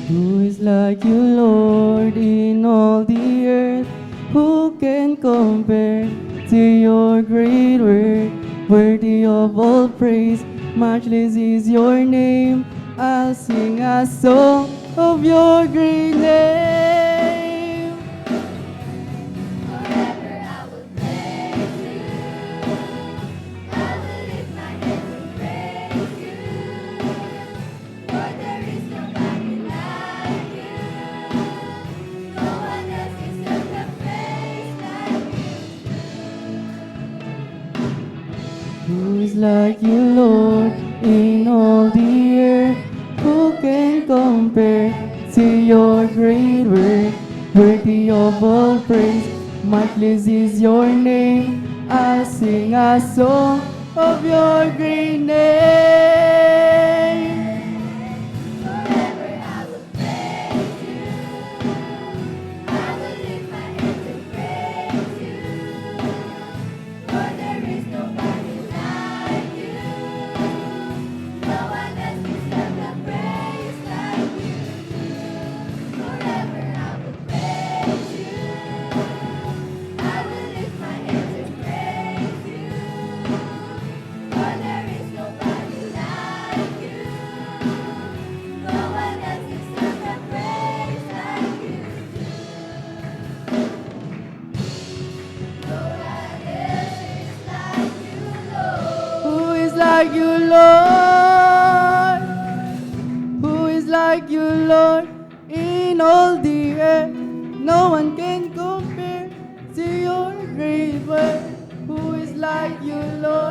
Who is like you, Lord, in all the earth? Who can compare to your great work? Worthy of all praise, matchless is your name. I'll sing a song of your great name. Forever I will praise you. I will lift my hands and praise you. For there is nobody like you. No one else deserves the praise like you. Who is like you, Lord, in all the earth? Who can compare to your great work? Worthy of all praise, matchless is your name. I'll sing a song of your great name. Forever I will praise you. I will lift my hands and praise you. For there is nobody like you. No one else deserves the praise like you do. Forever I will praise you. I will lift my hands and praise you. For there is nobody like you. No one else deserves the praise like you do. No one else is like you, Lord. Who is like you, Lord? Who is like you, Lord, in all the earth? No one can compare to your great work. Who is like you, Lord?